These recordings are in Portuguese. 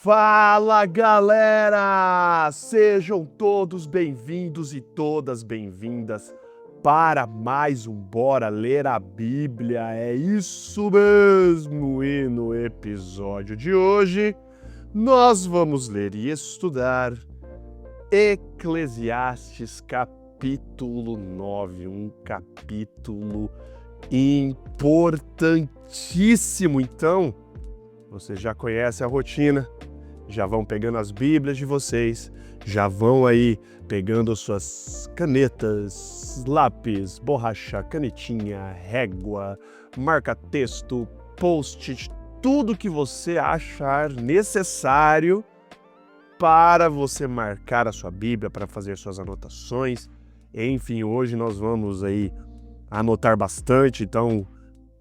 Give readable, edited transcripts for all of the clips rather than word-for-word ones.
Fala, galera! Sejam todos bem-vindos e todas bem-vindas para mais um Bora Ler a Bíblia. É isso mesmo! E no episódio de hoje, nós vamos ler e estudar Eclesiastes capítulo 9, um capítulo importantíssimo. Então, você já conhece a rotina, já vão pegando as Bíblias de vocês, já vão aí pegando suas canetas, lápis, borracha, canetinha, régua, marca-texto, post-it, tudo que você achar necessário para você marcar a sua Bíblia, para fazer suas anotações. Enfim, hoje nós vamos aí anotar bastante, então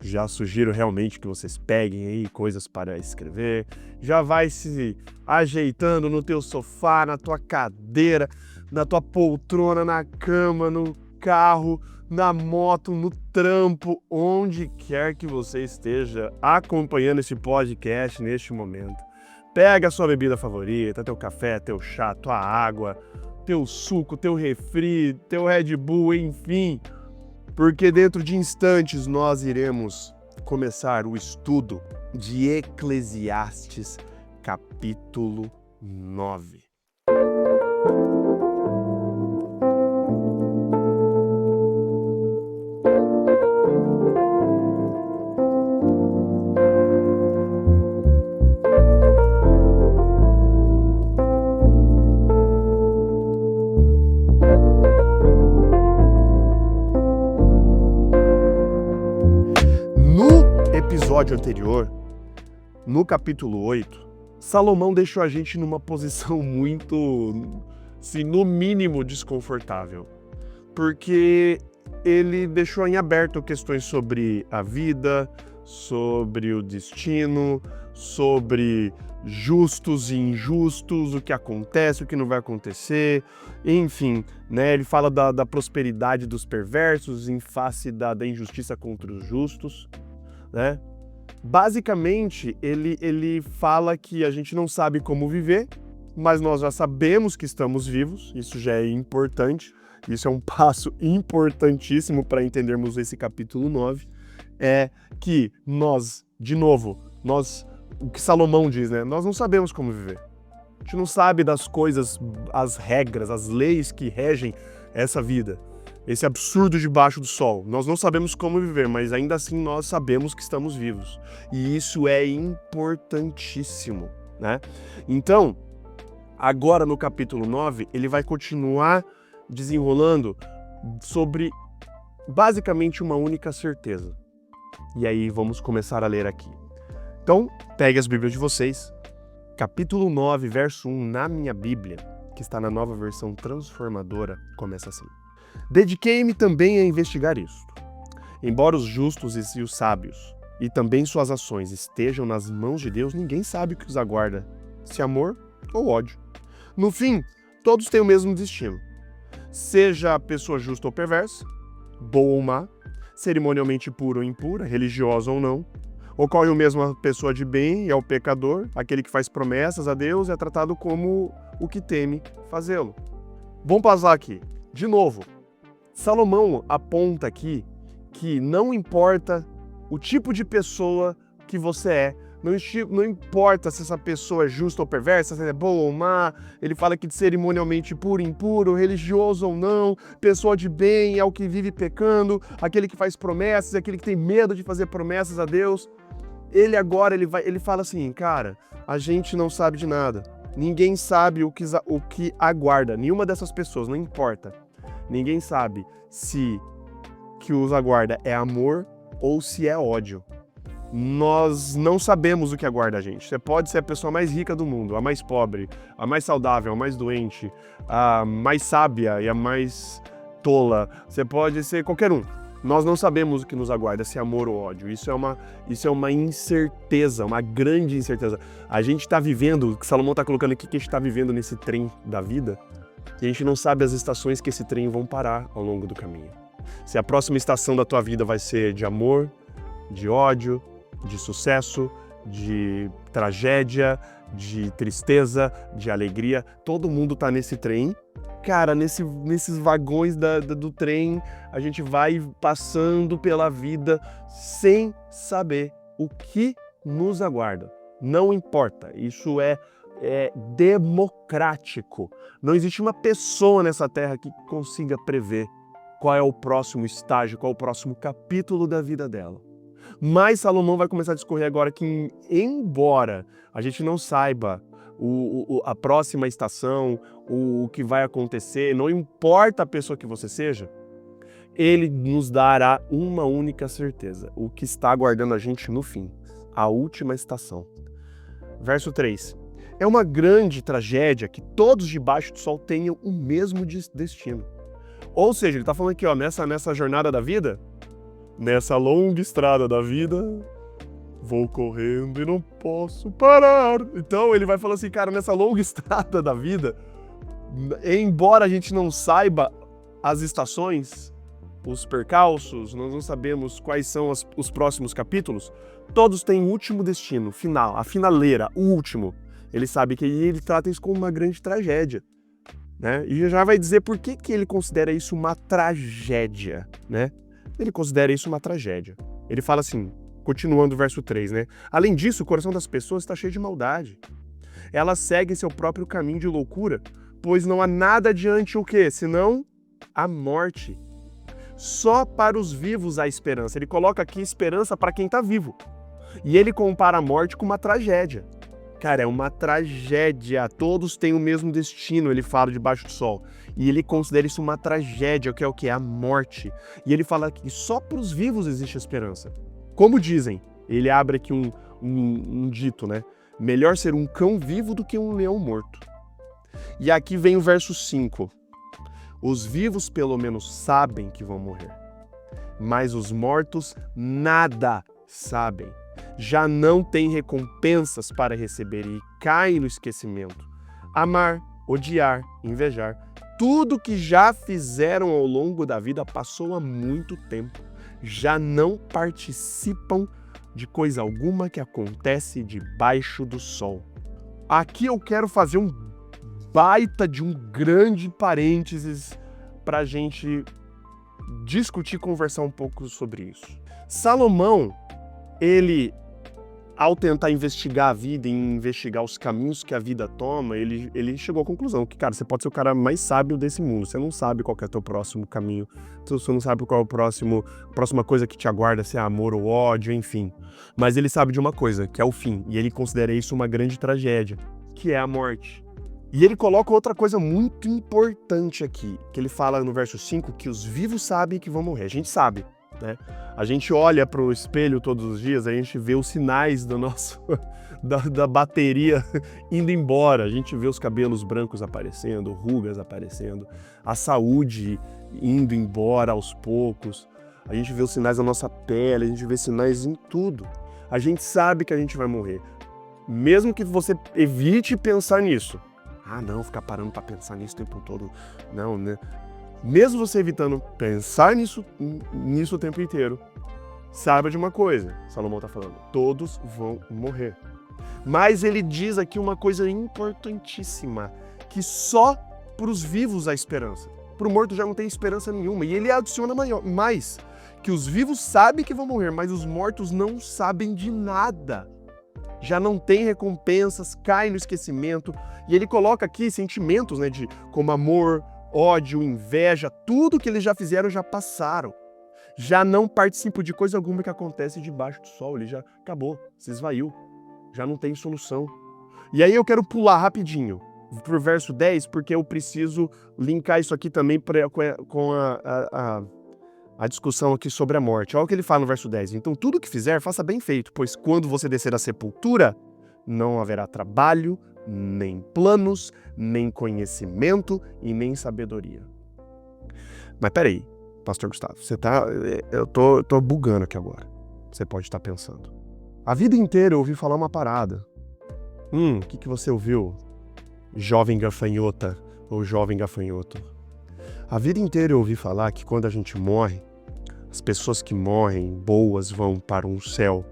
já sugiro realmente que vocês peguem aí coisas para escrever. Já vai se ajeitando no teu sofá, na tua cadeira, na tua poltrona, na cama, no carro, na moto, no trampo, onde quer que você esteja acompanhando esse podcast neste momento. Pega a sua bebida favorita, teu café, teu chá, tua água, teu suco, teu refri, teu Red Bull, enfim, porque dentro de instantes nós iremos começar o estudo de Eclesiastes capítulo 9. No episódio anterior, no capítulo 8, Salomão deixou a gente numa posição muito, assim, no mínimo desconfortável, porque ele deixou em aberto questões sobre a vida, sobre o destino, sobre justos e injustos, o que acontece, o que não vai acontecer, enfim, né? Ele fala da prosperidade dos perversos em face da injustiça contra os justos, né? Basicamente, ele fala que a gente não sabe como viver, mas nós já sabemos que estamos vivos, isso já é importante, isso é um passo importantíssimo para entendermos esse capítulo 9, é que nós, de novo, o que Salomão diz, né? Nós não sabemos como viver. A gente não sabe das coisas, as regras, as leis que regem essa vida. Esse absurdo debaixo do sol. Nós não sabemos como viver, mas ainda assim nós sabemos que estamos vivos. E isso é importantíssimo, né? Então, agora no capítulo 9, ele vai continuar desenrolando sobre basicamente uma única certeza. E aí vamos começar a ler aqui. Então, pegue as Bíblias de vocês. Capítulo 9, verso 1, na minha Bíblia, que está na Nova Versão Transformadora, começa assim. Dediquei-me também a investigar isto. Embora os justos e os sábios, e também suas ações estejam nas mãos de Deus, ninguém sabe o que os aguarda, se amor ou ódio. No fim, todos têm o mesmo destino. Seja a pessoa justa ou perversa, boa ou má, cerimonialmente pura ou impura, religiosa ou não, ocorre o mesmo a pessoa de bem e ao pecador, aquele que faz promessas a Deus é tratado como o que teme fazê-lo. Vamos passar aqui. De novo, Salomão aponta aqui que não importa o tipo de pessoa que você é, não importa se essa pessoa é justa ou perversa, se é boa ou má, ele fala que de cerimonialmente puro, impuro, religioso ou não, pessoa de bem é o que vive pecando, aquele que faz promessas, aquele que tem medo de fazer promessas a Deus. Ele fala assim, cara, a gente não sabe de nada. Ninguém sabe o que aguarda, nenhuma dessas pessoas, não importa. Ninguém sabe se que os aguarda é amor ou se é ódio. Nós não sabemos o que aguarda a gente. Você pode ser a pessoa mais rica do mundo, a mais pobre, a mais saudável, a mais doente, a mais sábia e a mais tola. Você pode ser qualquer um. Nós não sabemos o que nos aguarda, se é amor ou ódio. Isso é uma incerteza, uma grande incerteza. A gente está vivendo, o que Salomão está colocando aqui, que a gente está vivendo nesse trem da vida, e a gente não sabe as estações que esse trem vão parar ao longo do caminho. Se a próxima estação da tua vida vai ser de amor, de ódio, de sucesso, de tragédia, de tristeza, de alegria. Todo mundo tá nesse trem. Cara, nesses vagões do trem, a gente vai passando pela vida sem saber o que nos aguarda. Não importa, isso é democrático. Não existe uma pessoa nessa terra que consiga prever qual é o próximo estágio, qual é o próximo capítulo da vida dela. Mas Salomão vai começar a discorrer agora que, embora a gente não saiba a próxima estação, o que vai acontecer, não importa a pessoa que você seja, ele nos dará uma única certeza, o que está aguardando a gente no fim, a última estação. Verso 3. É uma grande tragédia que todos debaixo do sol tenham o mesmo destino. Ou seja, ele está falando aqui, ó, nessa jornada da vida, nessa longa estrada da vida, vou correndo e não posso parar. Então ele vai falar assim, cara, nessa longa estrada da vida, embora a gente não saiba as estações, os percalços, nós não sabemos quais são os próximos capítulos, todos têm o último destino, final, a finaleira, o último. Ele sabe que ele trata isso como uma grande tragédia, né? E já vai dizer por que ele considera isso uma tragédia, né? Ele considera isso uma tragédia. Ele fala assim, continuando o verso 3, né? Além disso, o coração das pessoas está cheio de maldade. Elas seguem seu próprio caminho de loucura, pois não há nada adiante o quê? Senão a morte. Só para os vivos há esperança. Ele coloca aqui esperança para quem está vivo. E ele compara a morte com uma tragédia. Cara, é uma tragédia. Todos têm o mesmo destino, ele fala debaixo do sol. E ele considera isso uma tragédia, que é o que? A morte. E ele fala que só para os vivos existe esperança. Como dizem, ele abre aqui um dito, né? Melhor ser um cão vivo do que um leão morto. E aqui vem o verso 5. Os vivos pelo menos sabem que vão morrer, mas os mortos nada sabem. Já não têm recompensas para receber e caem no esquecimento. Amar, odiar, invejar, tudo que já fizeram ao longo da vida passou há muito tempo. Já não participam de coisa alguma que acontece debaixo do sol. Aqui eu quero fazer um baita de um grande parênteses para a gente discutir, conversar um pouco sobre isso. Salomão, ele, ao tentar investigar a vida e investigar os caminhos que a vida toma, ele chegou à conclusão que, cara, você pode ser o cara mais sábio desse mundo, você não sabe qual que é o teu próximo caminho, você não sabe qual é a próxima coisa que te aguarda, se é amor ou ódio, enfim. Mas ele sabe de uma coisa, que é o fim, e ele considera isso uma grande tragédia, que é a morte. E ele coloca outra coisa muito importante aqui, que ele fala no verso 5, que os vivos sabem que vão morrer. A gente sabe, né? A gente olha para o espelho todos os dias, a gente vê os sinais do nosso, da bateria indo embora. A gente vê os cabelos brancos aparecendo, rugas aparecendo, a saúde indo embora aos poucos. A gente vê os sinais da nossa pele, a gente vê sinais em tudo. A gente sabe que a gente vai morrer. Mesmo que você evite pensar nisso. Ah, não, ficar parando para pensar nisso o tempo todo. Não, né? Mesmo você evitando pensar nisso o tempo inteiro, saiba de uma coisa, Salomão está falando, todos vão morrer. Mas ele diz aqui uma coisa importantíssima, que só para os vivos há esperança. Para o morto já não tem esperança nenhuma. E ele adiciona mais, que os vivos sabem que vão morrer, mas os mortos não sabem de nada. Já não tem recompensas, cai no esquecimento. E ele coloca aqui sentimentos, né, como amor, ódio, inveja, tudo que eles já fizeram já passaram. Já não participam de coisa alguma que acontece debaixo do sol. Ele já acabou, se esvaiu. Já não tem solução. E aí eu quero pular rapidinho pro verso 10, porque eu preciso linkar isso aqui também com a discussão aqui sobre a morte. Olha o que ele fala no verso 10. Então, tudo que fizer, faça bem feito, pois quando você descer à sepultura, não haverá trabalho, nem planos, nem conhecimento e nem sabedoria. Mas peraí, pastor Gustavo, eu tô bugando aqui agora. Você pode estar pensando. A vida inteira eu ouvi falar uma parada. O que você ouviu? Jovem gafanhota ou jovem gafanhoto. A vida inteira eu ouvi falar que quando a gente morre, as pessoas que morrem boas vão para um céu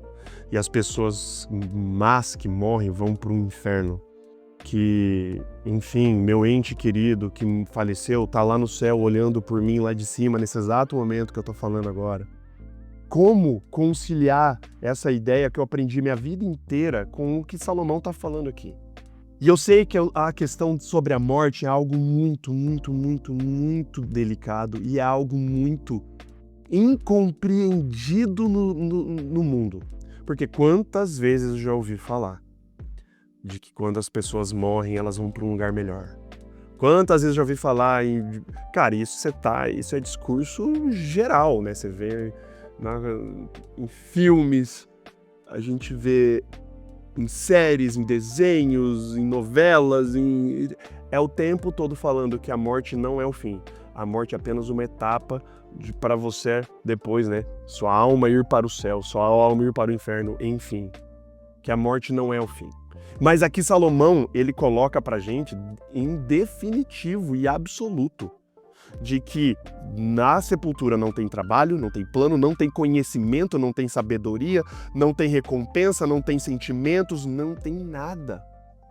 e as pessoas más que morrem vão para o inferno. Que, enfim, meu ente querido que faleceu tá lá no céu olhando por mim lá de cima, nesse exato momento que eu tô falando agora. Como conciliar essa ideia que eu aprendi minha vida inteira com o que Salomão tá falando aqui? E eu sei que a questão sobre a morte é algo muito, muito, muito, muito delicado e é algo muito incompreendido no mundo. Porque quantas vezes eu já ouvi falar de que quando as pessoas morrem, elas vão para um lugar melhor. Quantas vezes eu já ouvi falar em... Cara, isso é discurso geral, né? Você vê em filmes, a gente vê em séries, em desenhos, em novelas, é o tempo todo falando que a morte não é o fim. A morte é apenas uma etapa para você depois, né? Sua alma ir para o céu, sua alma ir para o inferno, enfim. Que a morte não é o fim. Mas aqui Salomão, ele coloca pra gente em definitivo e absoluto de que na sepultura não tem trabalho, não tem plano, não tem conhecimento, não tem sabedoria, não tem recompensa, não tem sentimentos, não tem nada.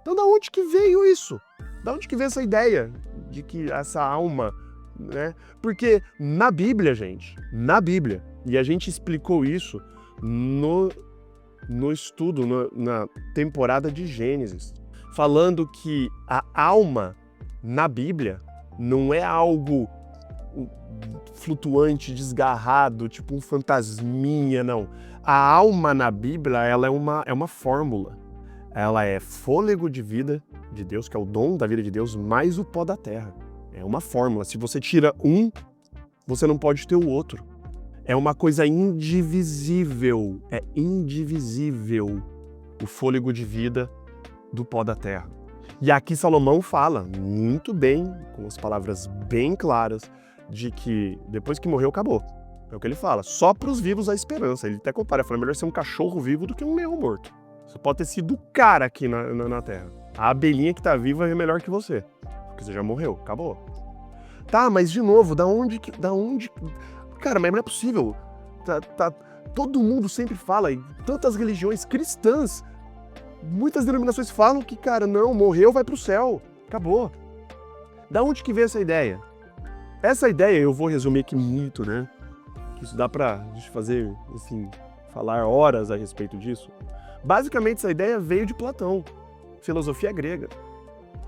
Então da onde que veio isso? Da onde que veio essa ideia de que essa alma, né? Porque na Bíblia, gente, na Bíblia, e a gente explicou isso no estudo, na temporada de Gênesis, falando que a alma na Bíblia não é algo flutuante, desgarrado, tipo um fantasminha, não. A alma na Bíblia, ela é uma fórmula. Ela é fôlego de vida de Deus, que é o dom da vida de Deus, mais o pó da terra. É uma fórmula. Se você tira um, você não pode ter o outro. É uma coisa indivisível, é indivisível o fôlego de vida do pó da terra. E aqui Salomão fala muito bem, com as palavras bem claras, de que depois que morreu, acabou. É o que ele fala, só para os vivos há esperança. Ele até compara, fala, melhor ser um cachorro vivo do que um leão morto. Você pode ter sido o cara aqui na terra. A abelhinha que tá viva é melhor que você, porque você já morreu, acabou. Tá, mas de novo, da onde... Cara, mas não é possível. Todo mundo sempre fala, e tantas religiões cristãs, muitas denominações falam que, cara, não, morreu, vai pro céu, acabou. Da onde que veio essa ideia? Essa ideia eu vou resumir aqui muito, né? Isso dá pra gente fazer, assim, falar horas a respeito disso. Basicamente, essa ideia veio de Platão, filosofia grega.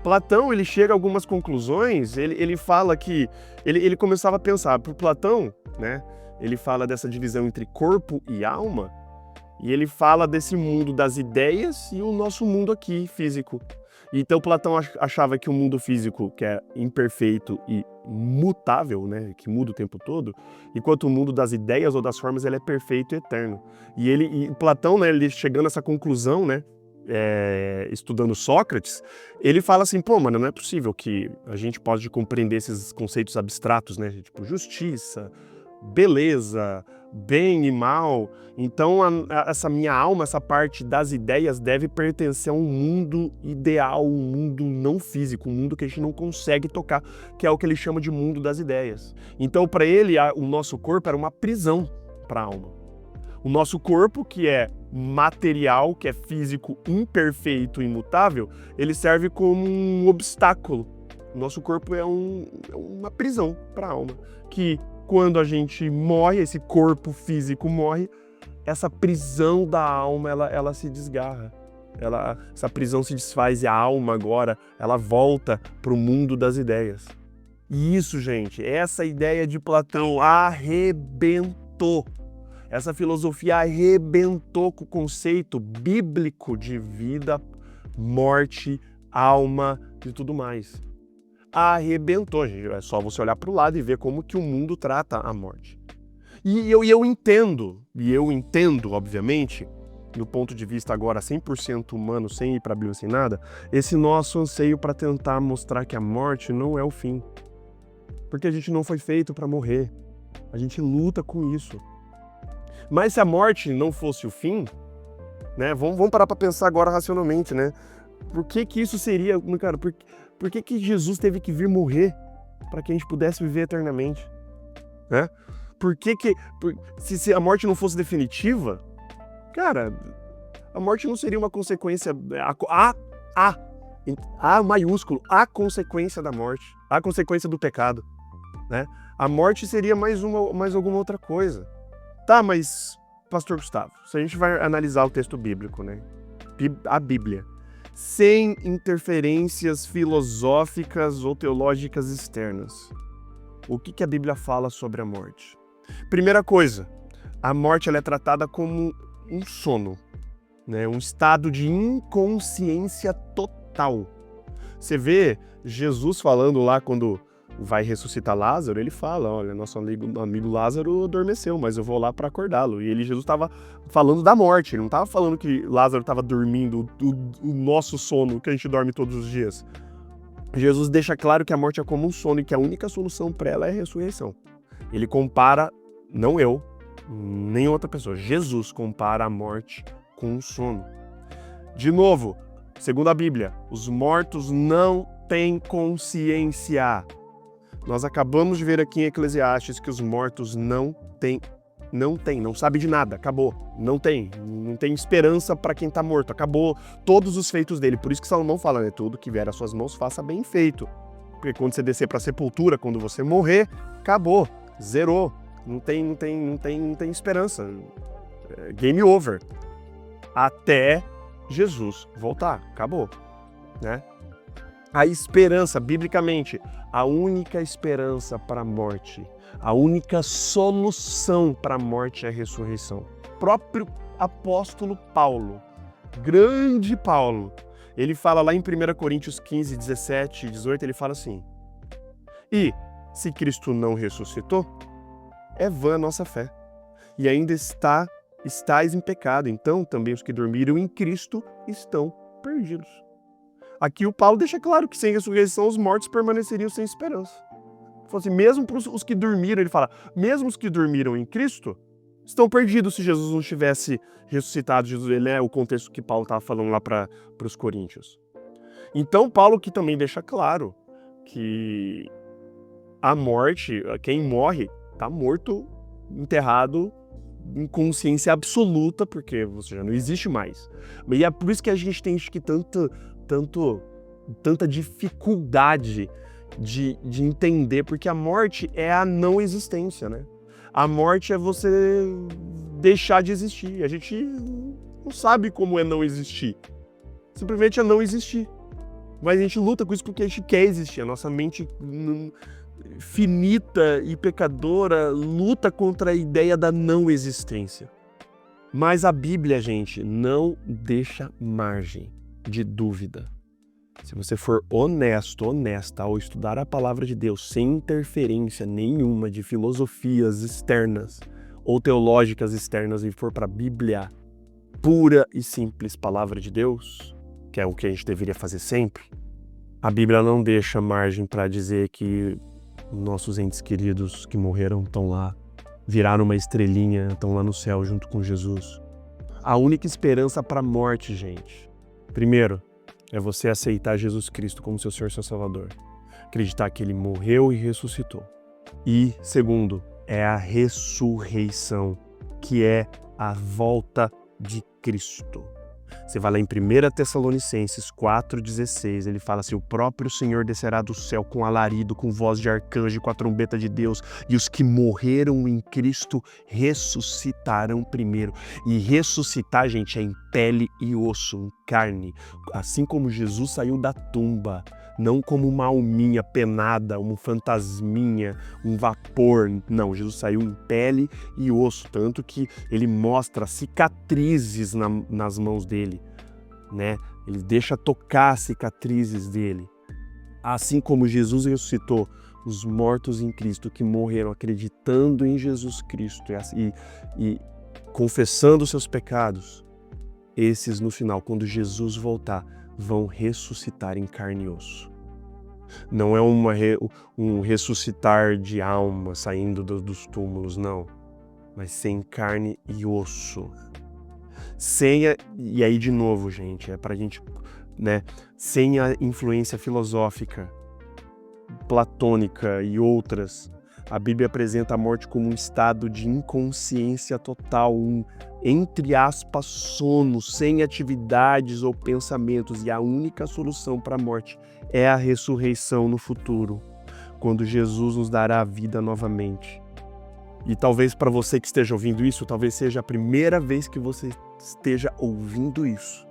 Platão, ele chega a algumas conclusões, ele fala que... Ele começava a pensar, por Platão, né? Ele fala dessa divisão entre corpo e alma, e ele fala desse mundo das ideias e o nosso mundo aqui, físico. Então Platão achava que o mundo físico, que é imperfeito e mutável, né, que muda o tempo todo, enquanto o mundo das ideias ou das formas ele é perfeito e eterno. E Platão, né, ele chegando a essa conclusão, né, estudando Sócrates, ele fala assim, pô, mano, não é possível que a gente possa compreender esses conceitos abstratos, né, tipo justiça, beleza, bem e mal. Então essa minha alma, essa parte das ideias deve pertencer a um mundo ideal, um mundo não físico, um mundo que a gente não consegue tocar, que é o que ele chama de mundo das ideias. Então para ele o nosso corpo era uma prisão para a alma. O nosso corpo, que é material, que é físico, imperfeito, imutável, ele serve como um obstáculo. O nosso corpo é uma prisão para a alma, que quando a gente morre, esse corpo físico morre, essa prisão da alma, ela se desgarra. Essa prisão se desfaz e a alma agora, ela volta para o mundo das ideias. E isso, gente, essa ideia de Platão arrebentou. Essa filosofia arrebentou com o conceito bíblico de vida, morte, alma e tudo mais. Arrebentou, gente. É só você olhar para o lado e ver como que o mundo trata a morte. E eu entendo, obviamente, do ponto de vista agora 100% humano, sem ir para a Bíblia, sem nada, esse nosso anseio para tentar mostrar que a morte não é o fim. Porque a gente não foi feito para morrer. A gente luta com isso. Mas se a morte não fosse o fim, né? Vamos parar para pensar agora racionalmente, né? Por que isso seria, cara, por que Jesus teve que vir morrer para que a gente pudesse viver eternamente? Né? Se a morte não fosse definitiva, cara, A morte não seria uma consequência, A maiúsculo, a consequência da morte, a consequência do pecado, né? A morte seria mais alguma outra coisa. Tá, mas, Pastor Gustavo, se a gente vai analisar o texto bíblico, né? A Bíblia, sem interferências filosóficas ou teológicas externas, o que a Bíblia fala sobre a morte? Primeira coisa, a morte ela é tratada como um sono, né? Um estado de inconsciência total. Você vê Jesus falando lá quando vai ressuscitar Lázaro, ele fala, olha, nosso amigo Lázaro adormeceu, mas eu vou lá para acordá-lo. E Jesus estava falando da morte, ele não estava falando que Lázaro estava dormindo o nosso sono, que a gente dorme todos os dias. Jesus deixa claro que a morte é como um sono e que a única solução para ela é a ressurreição. Ele compara, não eu, nem outra pessoa, Jesus compara a morte com um sono. De novo, segundo a Bíblia, os mortos não têm consciência. Nós acabamos de ver aqui em Eclesiastes que os mortos não sabem de nada, acabou, não tem esperança para quem está morto, acabou todos os feitos dele. Por isso que Salomão fala, né, tudo que vier às suas mãos faça bem feito. Porque quando você descer para a sepultura, quando você morrer, acabou, zerou, não tem esperança, game over, até Jesus voltar, acabou, né? A esperança, biblicamente, a única esperança para a morte, a única solução para a morte é a ressurreição. O próprio apóstolo Paulo, grande Paulo, ele fala lá em 1 Coríntios 15, 17 e 18, ele fala assim: e se Cristo não ressuscitou, é vã a nossa fé, e ainda estáis em pecado, então também os que dormiram em Cristo estão perdidos. Aqui o Paulo deixa claro que sem ressurreição os mortos permaneceriam sem esperança. Assim, mesmo para os que dormiram, ele fala, mesmo os que dormiram em Cristo estão perdidos se Jesus não tivesse ressuscitado. Jesus, ele é o contexto que Paulo estava falando lá para os coríntios. Então Paulo que também deixa claro que a morte, quem morre, está morto, enterrado em consciência absoluta, porque você já não existe mais. E é por isso que a gente tem tanta dificuldade de entender, porque a morte é a não existência, né? A morte é você deixar de existir. A gente não sabe como é não existir. Simplesmente é não existir. Mas a gente luta com isso porque a gente quer existir. A nossa mente finita e pecadora luta contra a ideia da não existência. Mas a Bíblia, gente, não deixa margem de dúvida. Se você for honesto, honesta ao estudar a palavra de Deus sem interferência nenhuma de filosofias externas ou teológicas externas e for para a Bíblia, pura e simples palavra de Deus, que é o que a gente deveria fazer sempre, a Bíblia não deixa margem para dizer que nossos entes queridos que morreram estão lá, viraram uma estrelinha, estão lá no céu junto com Jesus. A única esperança para a morte, gente, primeiro, é você aceitar Jesus Cristo como seu Senhor e seu Salvador. Acreditar que Ele morreu e ressuscitou. E, segundo, é a ressurreição, que é a volta de Cristo. Você vai lá em 1 Tessalonicenses 4,16, ele fala assim, o próprio Senhor descerá do céu com alarido, com voz de arcanjo, com a trombeta de Deus, e os que morreram em Cristo ressuscitarão primeiro. E ressuscitar, gente, é em pele e osso, em carne, assim como Jesus saiu da tumba, não como uma alminha penada, um fantasminha, um vapor. Não, Jesus saiu em pele e osso, tanto que ele mostra cicatrizes nas mãos dele, né? Ele deixa tocar as cicatrizes dele. Assim como Jesus ressuscitou, os mortos em Cristo que morreram acreditando em Jesus Cristo e confessando seus pecados, esses no final, quando Jesus voltar, vão ressuscitar em carne e osso. Não é um ressuscitar de alma saindo dos túmulos, não. Mas sem carne e osso. E aí de novo, gente, é pra gente, né, sem a influência filosófica, platônica e outras, A Bíblia apresenta a morte como um estado de inconsciência total, um, entre aspas, sono, sem atividades ou pensamentos, e a única solução para a morte é a ressurreição no futuro, quando Jesus nos dará a vida novamente. E talvez para você que esteja ouvindo isso, talvez seja a primeira vez que você esteja ouvindo isso.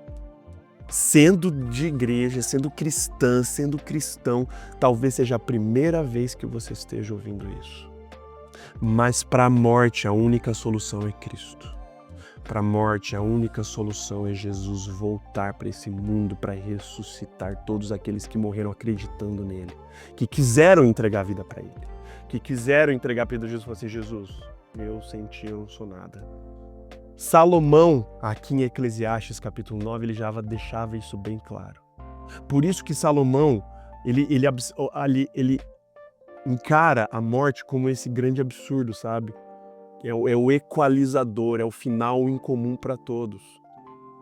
Sendo de igreja, sendo cristã, sendo cristão, talvez seja a primeira vez que você esteja ouvindo isso. Mas para a morte, a única solução é Cristo. Para a morte, a única solução é Jesus voltar para esse mundo para ressuscitar todos aqueles que morreram acreditando nele, que quiseram entregar a vida para ele, que quiseram entregar para Jesus e falar assim: Jesus, eu sem ti eu não sou nada. Salomão, aqui em Eclesiastes capítulo 9, ele já deixava isso bem claro. Por isso que Salomão, ele encara a morte como esse grande absurdo, sabe? É o equalizador, é o final em comum para todos.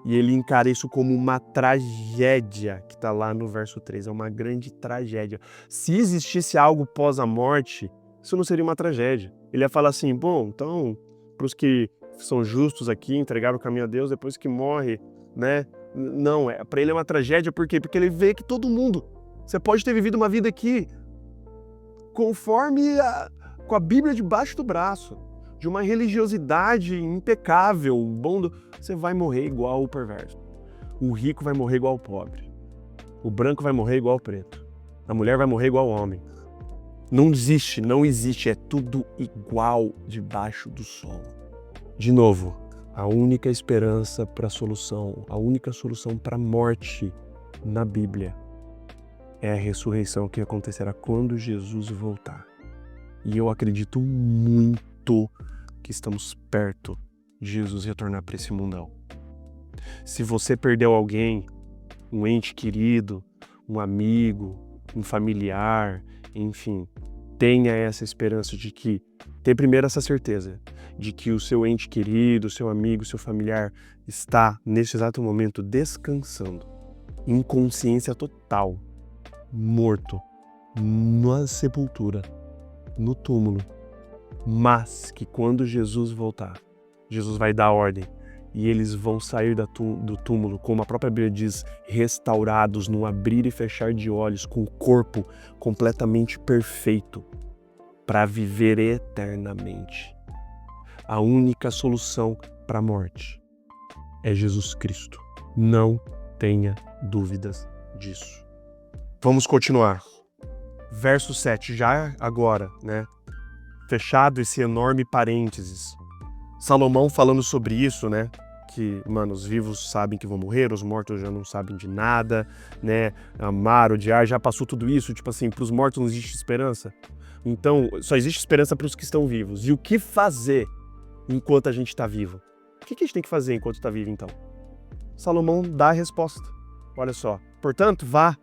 E ele encara isso como uma tragédia, que está lá no verso 3, é uma grande tragédia. Se existisse algo pós a morte, isso não seria uma tragédia. Ele ia falar assim: bom, então, para os que são justos aqui, entregaram o caminho a Deus, depois que morre, né? Não, para ele é uma tragédia, por quê? Porque ele vê que todo mundo, você pode ter vivido uma vida aqui com a Bíblia debaixo do braço, de uma religiosidade impecável, você vai morrer igual o perverso. O rico vai morrer igual o pobre. O branco vai morrer igual o preto. A mulher vai morrer igual o homem. Não existe, é tudo igual debaixo do sol. De novo, a única esperança para a solução, a única solução para a morte na Bíblia é a ressurreição que acontecerá quando Jesus voltar. E eu acredito muito que estamos perto de Jesus retornar para esse mundão. Se você perdeu alguém, um ente querido, um amigo, um familiar, enfim, tenha essa esperança de que, tenha primeiro essa certeza de que o seu ente querido, seu amigo, seu familiar está, nesse exato momento, descansando, em consciência total, morto, na sepultura, no túmulo, mas que quando Jesus voltar, Jesus vai dar ordem e eles vão sair do túmulo, como a própria Bíblia diz, restaurados num abrir e fechar de olhos, com o corpo completamente perfeito, para viver eternamente. A única solução para a morte é Jesus Cristo. Não tenha dúvidas disso. Vamos continuar. Verso 7, já agora, né? Fechado esse enorme parênteses. Salomão falando sobre isso, né? Que, mano, os vivos sabem que vão morrer, os mortos já não sabem de nada, né? Amar, odiar, já passou tudo isso. Tipo assim, para os mortos não existe esperança. Então, só existe esperança para os que estão vivos. E o que fazer enquanto a gente está vivo? O que a gente tem que fazer enquanto está vivo, então? Salomão dá a resposta. Olha só. Portanto, vá,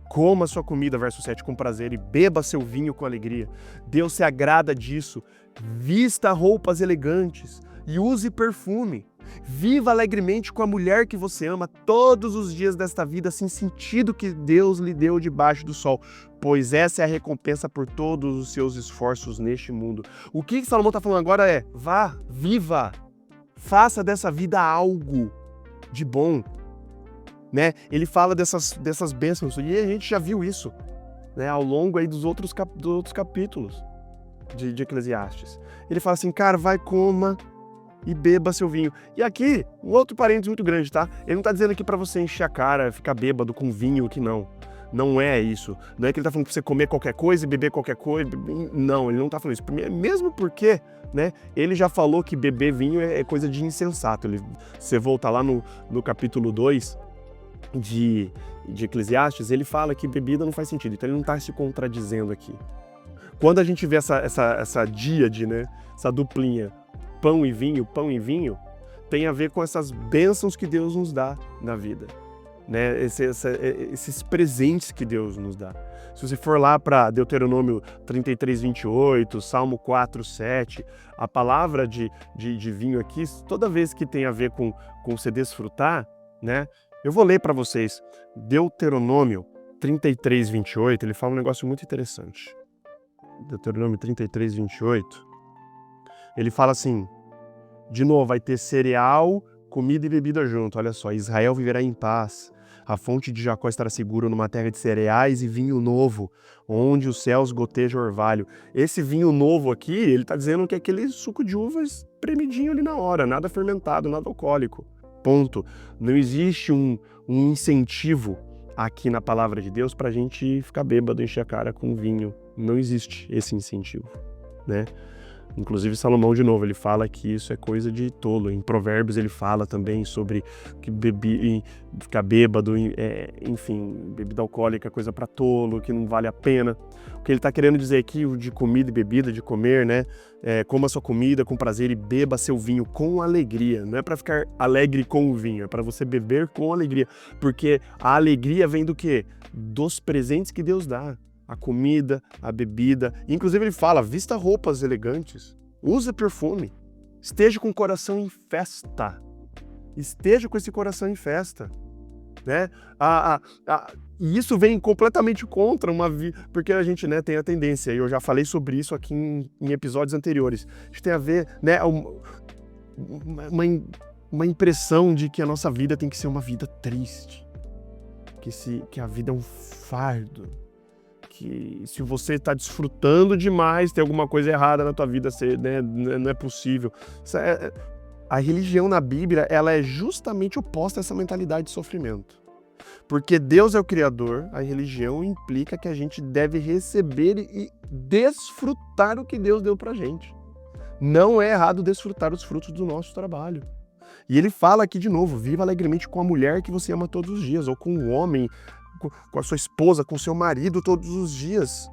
coma sua comida, verso 7, com prazer e beba seu vinho com alegria. Deus se agrada disso. Vista roupas elegantes e use perfume. Viva alegremente com a mulher que você ama todos os dias desta vida, sem sentido que Deus lhe deu debaixo do sol, pois essa é a recompensa por todos os seus esforços neste mundo. O que Salomão está falando agora é: vá, viva, faça dessa vida algo de bom. Né? Ele fala dessas bênçãos, e a gente já viu isso, né, ao longo aí dos outros capítulos de Eclesiastes. Ele fala assim: cara, vai, coma e beba seu vinho. E aqui, um outro parênteses muito grande, tá? Ele não tá dizendo aqui pra você encher a cara, ficar bêbado com vinho aqui, não. Não é isso. Não é que ele tá falando pra você comer qualquer coisa e beber qualquer coisa. Não, ele não tá falando isso. Mesmo porque, né, ele já falou que beber vinho é coisa de insensato. Você volta lá no capítulo 2 de Eclesiastes, ele fala que bebida não faz sentido. Então ele não tá se contradizendo aqui. Quando a gente vê essa díade, né, essa duplinha, pão e vinho, tem a ver com essas bênçãos que Deus nos dá na vida, né? Esses presentes que Deus nos dá. Se você for lá para Deuteronômio 33, 28, Salmo 4, 7, a palavra de vinho aqui, toda vez que tem a ver com você desfrutar, né? Eu vou ler para vocês. Deuteronômio 33, 28, ele fala um negócio muito interessante. Deuteronômio 33, 28, ele fala assim, de novo, vai ter cereal, comida e bebida junto. Olha só, Israel viverá em paz. A fonte de Jacó estará segura numa terra de cereais e vinho novo, onde os céus gotejam orvalho. Esse vinho novo aqui, ele está dizendo que é aquele suco de uvas espremidinho ali na hora, nada fermentado, nada alcoólico. Ponto. Não existe um incentivo aqui na palavra de Deus para a gente ficar bêbado, encher a cara com vinho. Não existe esse incentivo, né? Inclusive Salomão, de novo, ele fala que isso é coisa de tolo. Em Provérbios ele fala também sobre que ficar bêbado, enfim, bebida alcoólica é coisa para tolo, que não vale a pena. O que ele está querendo dizer aqui, de comida e bebida, de comer, né? Coma sua comida com prazer e beba seu vinho com alegria. Não é para ficar alegre com o vinho, é para você beber com alegria. Porque a alegria vem do quê? Dos presentes que Deus dá. A comida, a bebida. Inclusive ele fala, vista roupas elegantes, use perfume, esteja com o coração em festa. Esteja com esse coração em festa. Né? E isso vem completamente contra porque a gente, né, tem a tendência, e eu já falei sobre isso aqui em episódios anteriores, a gente tem a ver, né, uma impressão de que a nossa vida tem que ser uma vida triste, que a vida é um fardo, que se você está desfrutando demais, tem alguma coisa errada na tua vida, né, não é possível. A religião na Bíblia, ela é justamente oposta a essa mentalidade de sofrimento. Porque Deus é o Criador, a religião implica que a gente deve receber e desfrutar o que Deus deu pra gente. Não é errado desfrutar os frutos do nosso trabalho. E ele fala aqui de novo, viva alegremente com a mulher que você ama todos os dias, ou com o homem, com a sua esposa, com o seu marido todos os dias,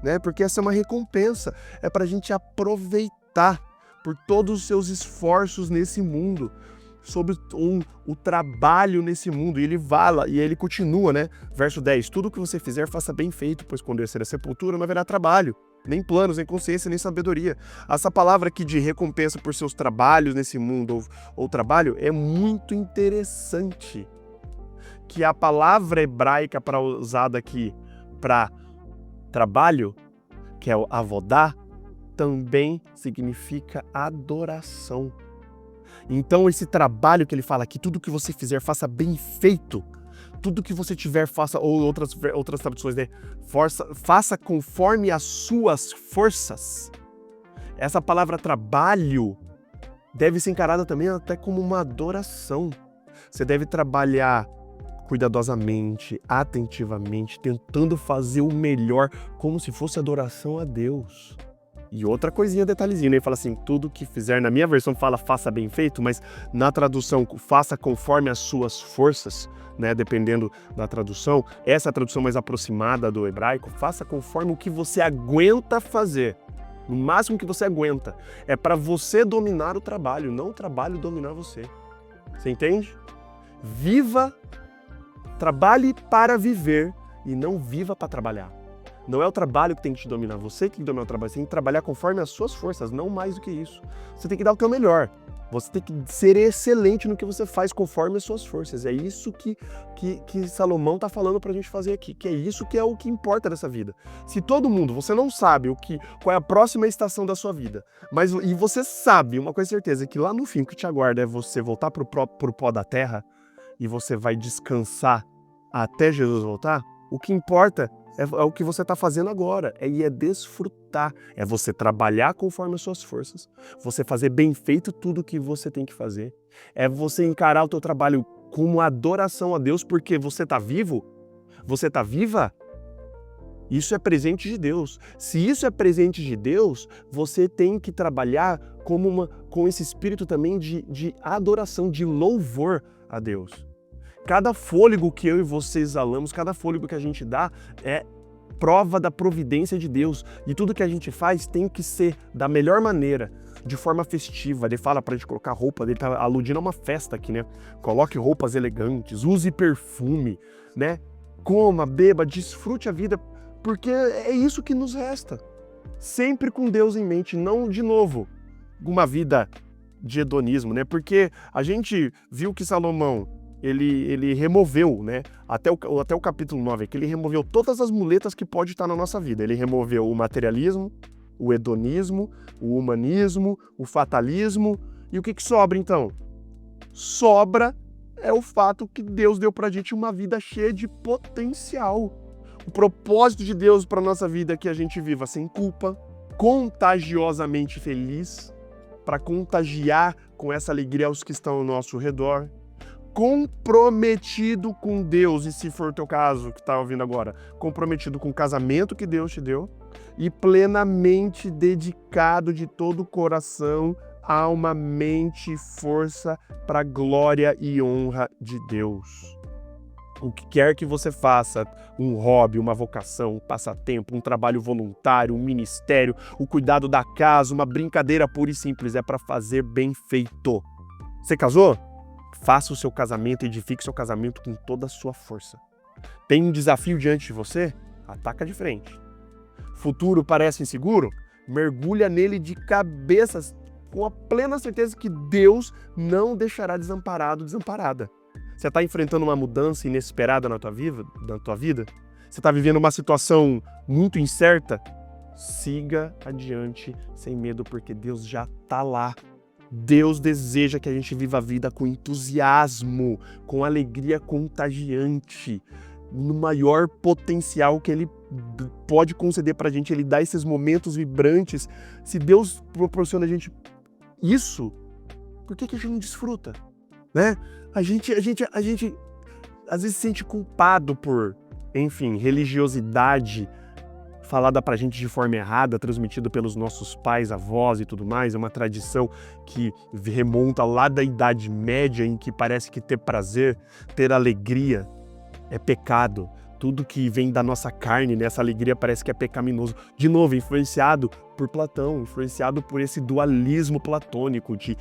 né? Porque essa é uma recompensa, é para a gente aproveitar por todos os seus esforços nesse mundo, sobre o trabalho nesse mundo. E ele fala, e ele continua, né? Verso 10, tudo que você fizer, faça bem feito, pois quando descer a sepultura não haverá trabalho, nem planos, nem consciência, nem sabedoria. Essa palavra aqui de recompensa por seus trabalhos nesse mundo, ou trabalho, é muito interessante. Que a palavra hebraica usada aqui para trabalho, que é o avodá, também significa adoração. Então esse trabalho que ele fala aqui, tudo que você fizer, faça bem feito. Tudo que você tiver, faça, ou outras traduções, né? Faça conforme as suas forças. Essa palavra trabalho deve ser encarada também até como uma adoração. Você deve trabalhar cuidadosamente, atentivamente, tentando fazer o melhor, como se fosse adoração a Deus. E outra coisinha, detalhezinho, né? Ele fala assim, tudo que fizer, na minha versão fala faça bem feito, mas na tradução faça conforme as suas forças, né? Dependendo da tradução, essa é a tradução mais aproximada do hebraico, faça conforme o que você aguenta fazer. No máximo que você aguenta. É para você dominar o trabalho, não o trabalho dominar você. Você entende? Trabalhe para viver e não viva para trabalhar. Não é o trabalho que tem que te dominar, você que tem que dominar o trabalho, você tem que trabalhar conforme as suas forças, não mais do que isso. Você tem que dar o teu melhor, você tem que ser excelente no que você faz conforme as suas forças. É isso que Salomão está falando para a gente fazer aqui, que é isso que é o que importa dessa vida. Se todo mundo, você não sabe qual é a próxima estação da sua vida, e você sabe, uma coisa certeza, que lá no fim o que te aguarda é você voltar pro pó da terra, e você vai descansar até Jesus voltar, o que importa é o que você está fazendo agora, é desfrutar, é você trabalhar conforme as suas forças, você fazer bem feito tudo o que você tem que fazer, é você encarar o teu trabalho como adoração a Deus, porque você está vivo, você está viva, isso é presente de Deus. Se isso é presente de Deus, você tem que trabalhar com esse espírito também de adoração, de louvor a Deus. Cada fôlego que eu e você exalamos, cada fôlego que a gente dá é prova da providência de Deus. E tudo que a gente faz tem que ser da melhor maneira, de forma festiva. Ele fala pra gente colocar roupa, ele tá aludindo a uma festa aqui, né? Coloque roupas elegantes, use perfume, né? Coma, beba, desfrute a vida, porque é isso que nos resta. Sempre com Deus em mente, não, de novo, uma vida de hedonismo, né? Porque a gente viu que Salomão ele removeu, né? Até o capítulo 9 aqui, ele removeu todas as muletas que pode estar na nossa vida. Ele removeu o materialismo, o hedonismo, o humanismo, o fatalismo. E o que sobra, então? Sobra é o fato que Deus deu pra gente uma vida cheia de potencial. O propósito de Deus para nossa vida é que a gente viva sem culpa, contagiosamente feliz, para contagiar com essa alegria os que estão ao nosso redor, comprometido com Deus, e se for o teu caso, que está ouvindo agora, comprometido com o casamento que Deus te deu, e plenamente dedicado de todo o coração, alma, mente e força para a glória e honra de Deus. O que quer que você faça, um hobby, uma vocação, um passatempo, um trabalho voluntário, um ministério, o cuidado da casa, uma brincadeira pura e simples, é para fazer bem feito. Você casou? Faça o seu casamento, edifique seu casamento com toda a sua força. Tem um desafio diante de você? Ataca de frente. Futuro parece inseguro? Mergulha nele de cabeça, com a plena certeza que Deus não deixará desamparado, desamparada. Você está enfrentando uma mudança inesperada na tua vida? Você está vivendo uma situação muito incerta? Siga adiante sem medo, porque Deus já está lá. Deus deseja que a gente viva a vida com entusiasmo, com alegria contagiante, no maior potencial que Ele pode conceder para a gente. Ele dá esses momentos vibrantes. Se Deus proporciona a gente isso, por que a gente não desfruta? Né? A gente às vezes se sente culpado por, enfim, religiosidade falada pra gente de forma errada, transmitida pelos nossos pais, avós e tudo mais. É uma tradição que remonta lá da Idade Média, em que parece que ter prazer, ter alegria é pecado. Tudo que vem da nossa carne, né, essa alegria parece que é pecaminoso. De novo, influenciado por Platão, influenciado por esse dualismo platônico de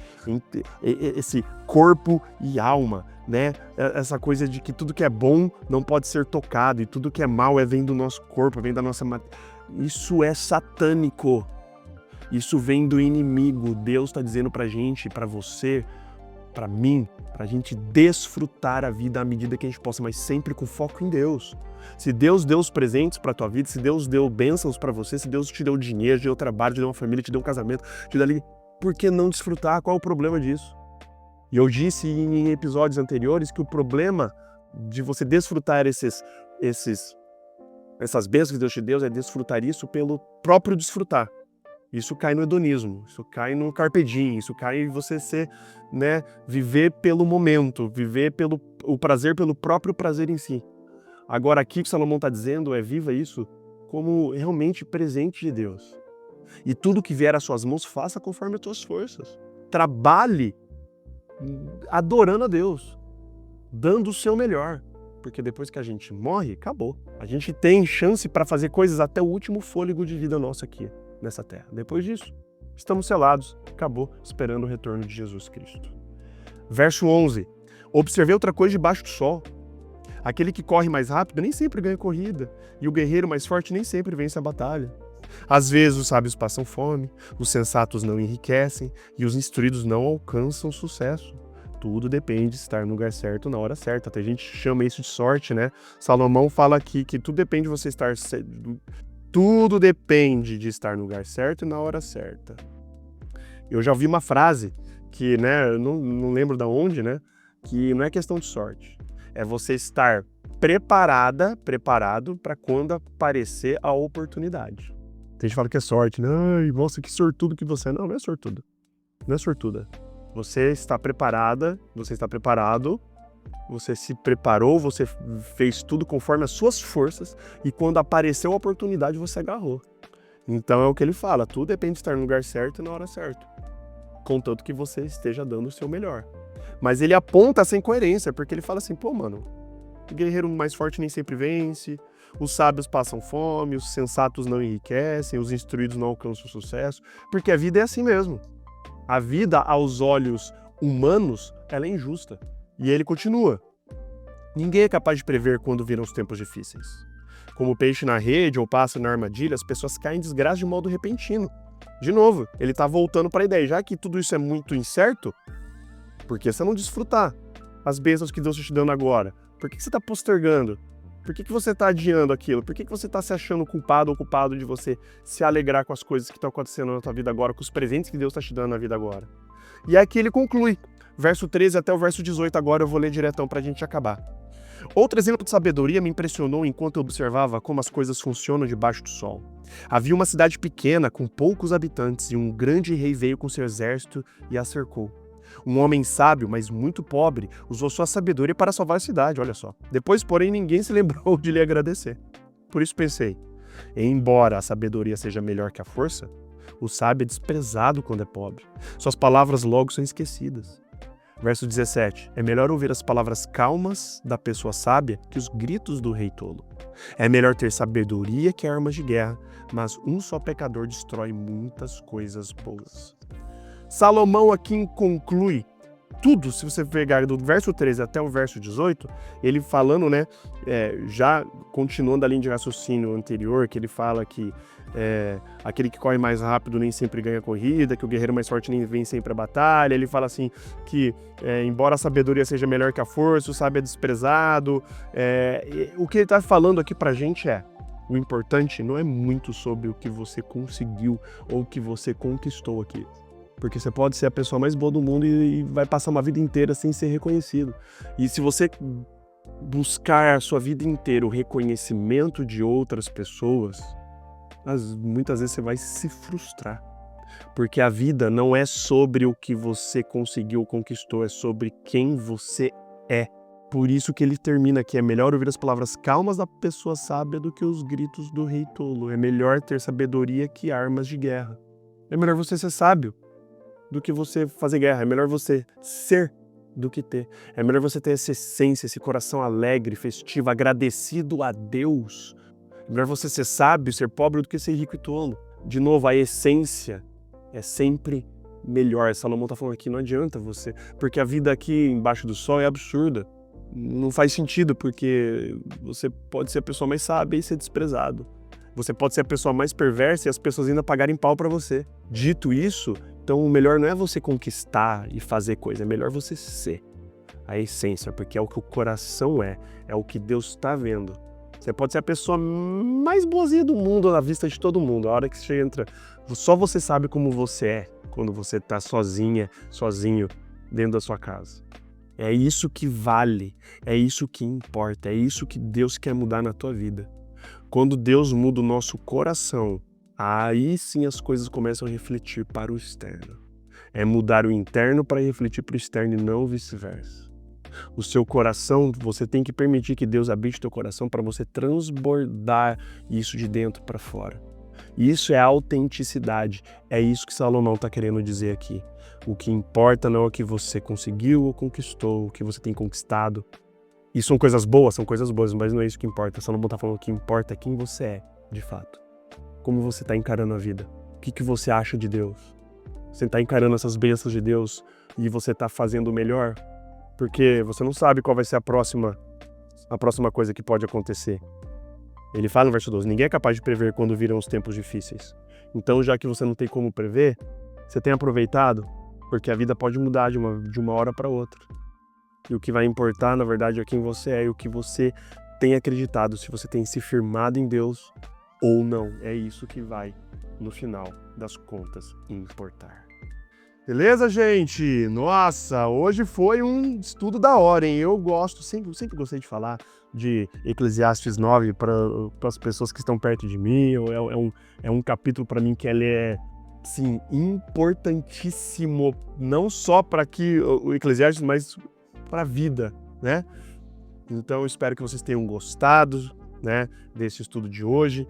esse corpo e alma, né? Essa coisa de que tudo que é bom não pode ser tocado e tudo que é mal vem do nosso corpo, vem da nossa matéria. Isso é satânico. Isso vem do inimigo. Deus está dizendo pra gente, pra você, pra mim, pra gente desfrutar a vida à medida que a gente possa, mas sempre com foco em Deus. Se Deus deu os presentes pra tua vida, se Deus deu bênçãos pra você, se Deus te deu dinheiro, te deu trabalho, te deu uma família, te deu um casamento, te deu ali, por que não desfrutar? Qual é o problema disso? E eu disse em episódios anteriores que o problema de você desfrutar essas bênçãos que Deus te deu é desfrutar isso pelo próprio desfrutar. Isso cai no hedonismo, isso cai no carpe diem, isso cai em você ser, né, viver pelo momento, viver o prazer pelo próprio prazer em si. Agora aqui o que Salomão está dizendo é: viva isso como realmente presente de Deus. E tudo que vier às suas mãos, faça conforme as tuas forças. Trabalhe adorando a Deus, dando o seu melhor. Porque depois que a gente morre, acabou. A gente tem chance para fazer coisas até o último fôlego de vida nosso aqui nessa terra. Depois disso, estamos selados, acabou, esperando o retorno de Jesus Cristo. Verso 11. Observei outra coisa debaixo do sol. Aquele que corre mais rápido nem sempre ganha corrida, e o guerreiro mais forte nem sempre vence a batalha. Às vezes os sábios passam fome, os sensatos não enriquecem, e os instruídos não alcançam sucesso. Tudo depende de estar no lugar certo na hora certa. Até a gente chama isso de sorte, né? Salomão fala aqui que tudo depende de você estar... Tudo depende de estar no lugar certo e na hora certa. Eu já ouvi uma frase que, né, eu não lembro de onde, né, que não é questão de sorte. É você estar preparado para quando aparecer a oportunidade. Tem gente que fala que é sorte, né? Ai, nossa, que sortudo que você é. Não, não é sortudo. Não é sortuda. Você está preparado, você se preparou, você fez tudo conforme as suas forças e quando apareceu a oportunidade você agarrou. Então é o que ele fala, tudo depende de estar no lugar certo e na hora certa, contanto que você esteja dando o seu melhor. Mas ele aponta essa incoerência, porque ele fala assim, pô mano, o guerreiro mais forte nem sempre vence, os sábios passam fome, os sensatos não enriquecem, os instruídos não alcançam sucesso, porque a vida é assim mesmo. A vida, aos olhos humanos, ela é injusta. E ele continua. Ninguém é capaz de prever quando virão os tempos difíceis. Como peixe na rede ou pássaro na armadilha, as pessoas caem em desgraça de modo repentino. De novo, ele está voltando para a ideia. Já que tudo isso é muito incerto, por que você não desfrutar? as bênçãos que Deus está te dando agora? Por que você está postergando? Por que você está adiando aquilo? Por que você está se achando culpado ou culpado de você se alegrar com as coisas que estão acontecendo na tua vida agora, com os presentes que Deus está te dando na vida agora? E aqui ele conclui, verso 13 até o verso 18, agora eu vou ler diretão para a gente acabar. Outro exemplo de sabedoria me impressionou enquanto eu observava como as coisas funcionam debaixo do sol. Havia uma cidade pequena com poucos habitantes e um grande rei veio com seu exército e a cercou. Um homem sábio, mas muito pobre, usou sua sabedoria para salvar a cidade, olha só. Depois, porém, ninguém se lembrou de lhe agradecer. Por isso pensei, embora a sabedoria seja melhor que a força, o sábio é desprezado quando é pobre. Suas palavras logo são esquecidas. Verso 17. É melhor ouvir as palavras calmas da pessoa sábia que os gritos do rei tolo. É melhor ter sabedoria que armas de guerra, mas um só pecador destrói muitas coisas boas. Salomão aqui conclui tudo, se você pegar do verso 13 até o verso 18, ele falando, né, já continuando a linha de raciocínio anterior, que ele fala que aquele que corre mais rápido nem sempre ganha a corrida, que o guerreiro mais forte nem vem sempre a batalha. Ele fala assim que, embora a sabedoria seja melhor que a força, o sábio é desprezado. O que ele está falando aqui pra gente o importante não é muito sobre o que você conseguiu ou o que você conquistou aqui. Porque você pode ser a pessoa mais boa do mundo e vai passar uma vida inteira sem ser reconhecido. E se você buscar a sua vida inteira o reconhecimento de outras pessoas, muitas vezes você vai se frustrar. Porque a vida não é sobre o que você conseguiu ou conquistou, é sobre quem você é. Por isso que ele termina aqui, é melhor ouvir as palavras calmas da pessoa sábia do que os gritos do rei tolo. É melhor ter sabedoria que armas de guerra. É melhor você ser sábio do que você fazer guerra. É melhor você ser do que ter. É melhor você ter essa essência, esse coração alegre, festivo, agradecido a Deus. É melhor você ser sábio, ser pobre do que ser rico e tolo. De novo, a essência é sempre melhor. Salomão está falando aqui, não adianta você, porque a vida aqui embaixo do sol é absurda. Não faz sentido, porque você pode ser a pessoa mais sábia e ser desprezado. Você pode ser a pessoa mais perversa e as pessoas ainda pagarem pau para você. Dito isso, então o melhor não é você conquistar e fazer coisa, é melhor você ser a essência, porque é o que o coração é o que Deus está vendo. Você pode ser a pessoa mais boazinha do mundo à vista de todo mundo. A hora que você entra, só você sabe como você é quando você está sozinha, sozinho dentro da sua casa. É isso que vale, é isso que importa, é isso que Deus quer mudar na tua vida. Quando Deus muda o nosso coração, aí sim as coisas começam a refletir para o externo. É mudar o interno para refletir para o externo e não vice-versa. O seu coração, você tem que permitir que Deus habite o teu coração para você transbordar isso de dentro para fora. Isso é autenticidade, é isso que Salomão está querendo dizer aqui. O que importa não é o que você conseguiu ou conquistou, o que você tem conquistado. E são coisas boas, mas não é isso que importa. Salomão está falando que o que importa é quem você é, de fato. Como você está encarando a vida. O que você acha de Deus? Você está encarando essas bênçãos de Deus e você está fazendo o melhor? Porque você não sabe qual vai ser a próxima coisa que pode acontecer. Ele fala no verso 12, ninguém é capaz de prever quando virão os tempos difíceis. Então, já que você não tem como prever, você tem aproveitado, porque a vida pode mudar de uma hora para outra. E o que vai importar, na verdade, é quem você é e o que você tem acreditado, se você tem se firmado em Deus ou não. É isso que vai, no final das contas, importar. Beleza, gente? Nossa, hoje foi um estudo da hora, hein? Eu gosto, sempre gostei de falar de Eclesiastes 9 para as pessoas que estão perto de mim. É um capítulo para mim que ele é, sim, importantíssimo, não só para que o Eclesiastes, mas para a vida, né? Então eu espero que vocês tenham gostado, né, desse estudo de hoje.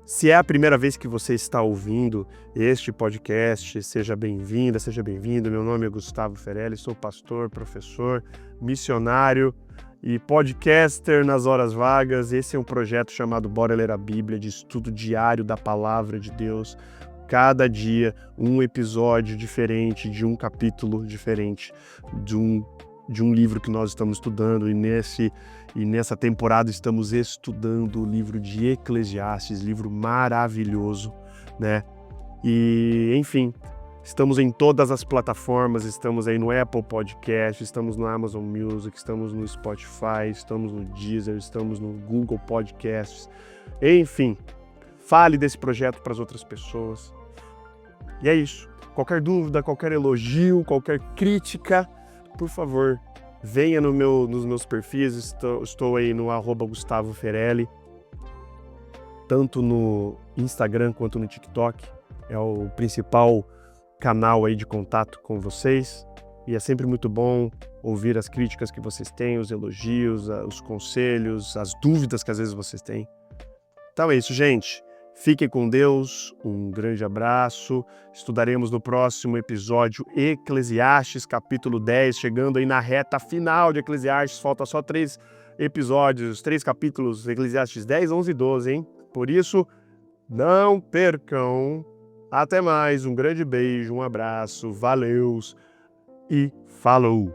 Se é a primeira vez que você está ouvindo este podcast, seja bem-vinda, seja bem-vindo. Meu nome é Gustavo Ferelli, sou pastor, professor, missionário e podcaster nas horas vagas. Esse é um projeto chamado Bora Ler a Bíblia, de estudo diário da Palavra de Deus. Cada dia um episódio diferente, de um capítulo diferente, de um livro que nós estamos estudando, e nessa temporada estamos estudando o livro de Eclesiastes, livro maravilhoso, né? E, enfim, Estamos em todas as plataformas, estamos aí no Apple Podcast, estamos no Amazon Music, estamos no Spotify, estamos no Deezer, estamos no Google Podcasts. Enfim, fale desse projeto para as outras pessoas. E é isso. Qualquer dúvida, qualquer elogio, qualquer crítica, por favor, venha nos meus perfis. Estou aí no @Gustavo Ferelli, tanto no Instagram quanto no TikTok. É o principal canal aí de contato com vocês. E é sempre muito bom ouvir as críticas que vocês têm, os elogios, os conselhos, as dúvidas que às vezes vocês têm. Então é isso, gente. Fiquem com Deus, um grande abraço. Estudaremos no próximo episódio Eclesiastes, capítulo 10, chegando aí na reta final de Eclesiastes. Falta só 3 episódios, 3 capítulos, Eclesiastes 10, 11 e 12, hein? Por isso, não percam. Até mais, um grande beijo, um abraço, valeus e falou!